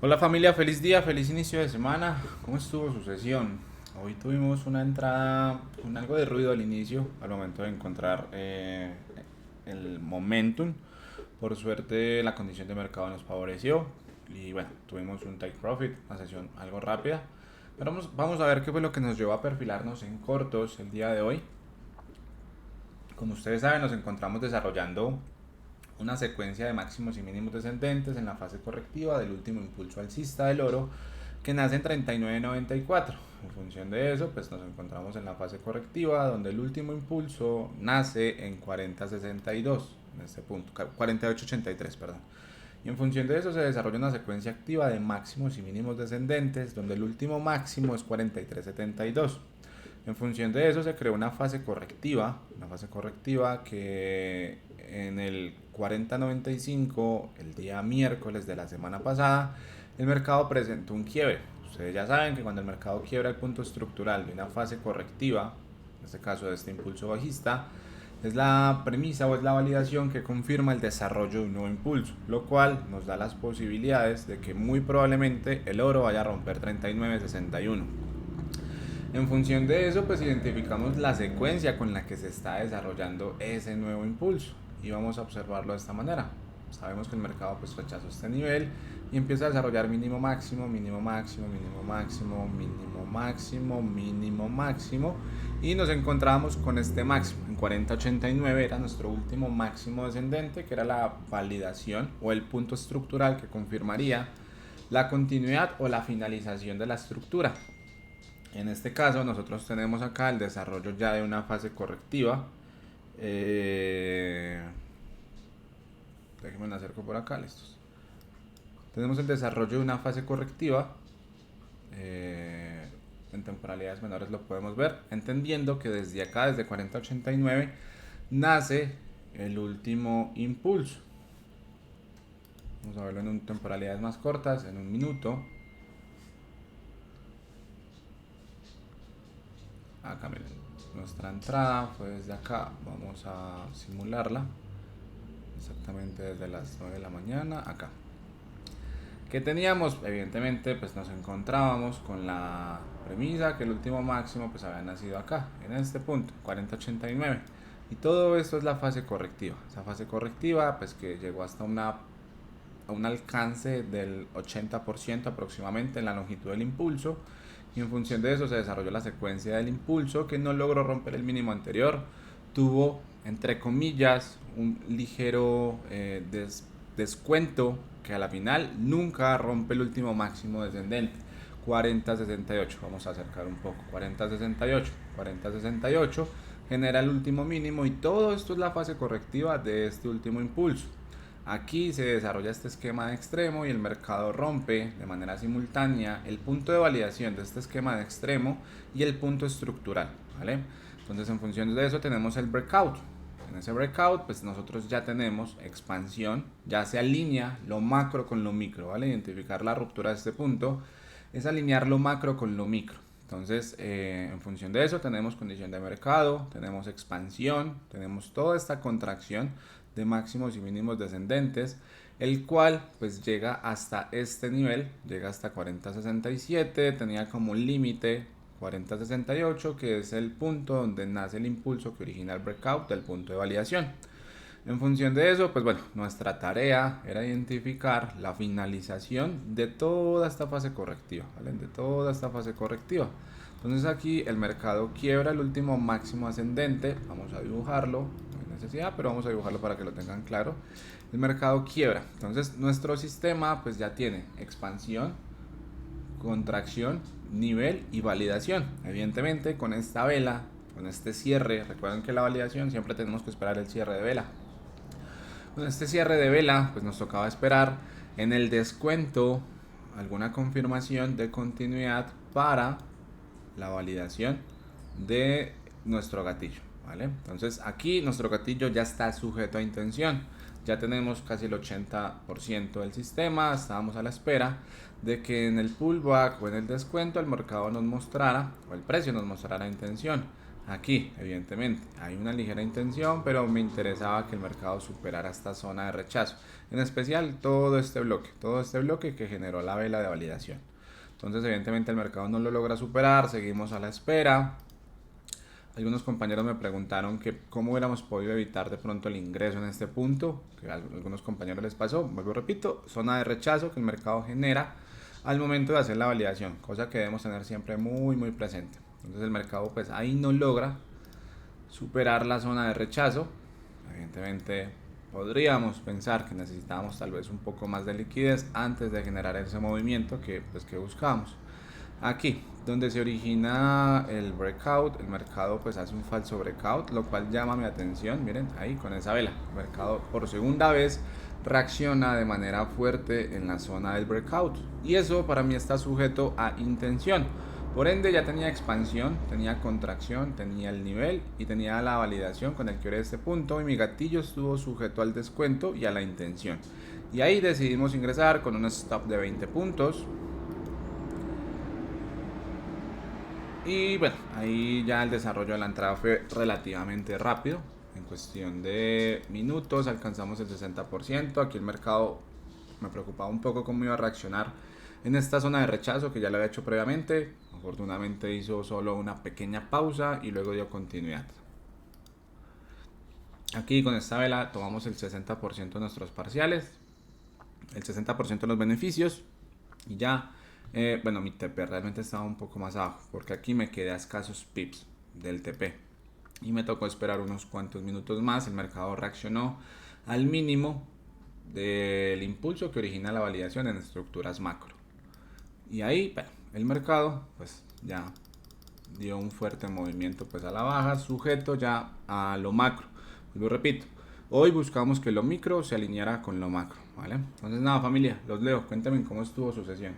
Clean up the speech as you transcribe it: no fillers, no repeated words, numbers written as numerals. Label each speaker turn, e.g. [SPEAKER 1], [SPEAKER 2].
[SPEAKER 1] Hola familia, feliz día, feliz inicio de semana. ¿Cómo estuvo su sesión? Hoy tuvimos una entrada con algo de ruido al inicio, al momento de encontrar el momentum. Por suerte la condición de mercado nos favoreció y bueno, tuvimos un take profit, una sesión algo rápida. Pero vamos a ver qué fue lo que nos llevó a perfilarnos en cortos el día de hoy. Como ustedes saben, nos encontramos desarrollando una secuencia de máximos y mínimos descendentes en la fase correctiva del último impulso alcista del oro que nace en 39.94. En función de eso, pues nos encontramos en la fase correctiva donde el último impulso nace en 40.62, en este punto, 48.83, perdón. Y en función de eso se desarrolla una secuencia activa de máximos y mínimos descendentes donde el último máximo es 43.72. En función de eso se creó una fase correctiva que en el 40.95, el día miércoles de la semana pasada, el mercado presentó un quiebre. Ustedes ya saben que cuando el mercado quiebra el punto estructural de una fase correctiva, en este caso de este impulso bajista, es la premisa o es la validación que confirma el desarrollo de un nuevo impulso, lo cual nos da las posibilidades de que muy probablemente el oro vaya a romper 39.61. En función de eso, pues identificamos la secuencia con la que se está desarrollando ese nuevo impulso y vamos a observarlo de esta manera. Sabemos que el mercado pues rechazó este nivel y empieza a desarrollar mínimo máximo, mínimo máximo, mínimo máximo, mínimo máximo, mínimo máximo y nos encontramos con este máximo. En 40.89 era nuestro último máximo descendente, que era la validación o el punto estructural que confirmaría la continuidad o la finalización de la estructura. En este caso nosotros tenemos acá el desarrollo ya de una fase correctiva. Déjenme me acerco por acá, listos. Tenemos el desarrollo de una fase correctiva. En temporalidades menores lo podemos ver, entendiendo que desde acá, desde 40.89, nace el último impulso. Vamos a verlo en temporalidades más cortas, en un minuto. Acá miren, nuestra entrada fue desde acá. Vamos a simularla exactamente desde las 9 de la mañana acá. ¿Qué teníamos? Evidentemente pues nos encontrábamos con la premisa que el último máximo pues había nacido acá, en este punto, 40.89. Y todo esto es la fase correctiva. Esa fase correctiva pues que llegó hasta a un alcance del 80% aproximadamente en la longitud del impulso, y en función de eso se desarrolló la secuencia del impulso que no logró romper el mínimo anterior, tuvo entre comillas un ligero descuento que a la final nunca rompe el último máximo descendente, 40.68. Vamos a acercar un poco, 40.68, 40.68 genera el último mínimo y todo esto es la fase correctiva de este último impulso. Aquí se desarrolla este esquema de extremo y el mercado rompe de manera simultánea el punto de validación de este esquema de extremo y el punto estructural, ¿vale? Entonces en función de eso tenemos el breakout. En ese breakout pues nosotros ya tenemos expansión, ya se alinea lo macro con lo micro, ¿vale? Identificar la ruptura de este punto es alinear lo macro con lo micro. Entonces, en función de eso, tenemos condición de mercado, tenemos expansión, tenemos toda esta contracción de máximos y mínimos descendentes, el cual pues llega hasta este nivel, llega hasta 40.67, tenía como límite 40.68, que es el punto donde nace el impulso que origina el breakout del punto de validación. En función de eso, pues bueno, nuestra tarea era identificar la finalización de toda esta fase correctiva, ¿vale? De toda esta fase correctiva. Entonces aquí el mercado quiebra el último máximo ascendente, vamos a dibujarlo, no hay necesidad, pero vamos a dibujarlo para que lo tengan claro. El mercado quiebra, entonces nuestro sistema pues ya tiene expansión, contracción, nivel y validación. Evidentemente con esta vela, con este cierre, recuerden que la validación siempre tenemos que esperar el cierre de vela. Con este cierre de vela, pues nos tocaba esperar en el descuento alguna confirmación de continuidad para la validación de nuestro gatillo, ¿vale? Entonces aquí nuestro gatillo ya está sujeto a intención. Ya tenemos casi el 80% del sistema. Estábamos a la espera de que en el pullback o en el descuento el mercado nos mostrara, o el precio nos mostrara intención. Aquí, evidentemente, hay una ligera intención, pero me interesaba que el mercado superara esta zona de rechazo. En especial todo este bloque que generó la vela de validación. Entonces, evidentemente, el mercado no lo logra superar, seguimos a la espera. Algunos compañeros me preguntaron que cómo hubiéramos podido evitar de pronto el ingreso en este punto, que a algunos compañeros les pasó. Vuelvo, repito, zona de rechazo que el mercado genera al momento de hacer la validación, cosa que debemos tener siempre muy presente. Entonces el mercado pues ahí no logra superar la zona de rechazo. Evidentemente podríamos pensar que necesitábamos tal vez un poco más de liquidez antes de generar ese movimiento que buscamos. Aquí, donde se origina el breakout, el mercado pues hace un falso breakout, lo cual llama mi atención. Miren, ahí con esa vela, el mercado por segunda vez reacciona de manera fuerte en la zona del breakout. Y eso para mí está sujeto a intención. Por ende ya tenía expansión, tenía contracción, tenía el nivel y tenía la validación con el que era este punto, y mi gatillo estuvo sujeto al descuento y a la intención. Y ahí decidimos ingresar con un stop de 20 puntos. Y bueno, ahí ya el desarrollo de la entrada fue relativamente rápido. En cuestión de minutos alcanzamos el 60%. Aquí el mercado me preocupaba un poco cómo iba a reaccionar en esta zona de rechazo que ya lo había hecho previamente. Afortunadamente hizo solo una pequeña pausa y luego dio continuidad. Aquí con esta vela tomamos el 60% de nuestros parciales, el 60% de los beneficios y ya. Bueno, mi TP realmente estaba un poco más abajo porque aquí me quedé a escasos pips del TP y me tocó esperar unos cuantos minutos más. El mercado reaccionó al mínimo del impulso que origina la validación en estructuras macro, y ahí bueno, el mercado pues ya dio un fuerte movimiento pues a la baja, sujeto ya a lo macro. Lo repito, hoy buscamos que lo micro se alineara con lo macro, ¿vale? Entonces nada, familia, los leo, cuéntame cómo estuvo su sesión.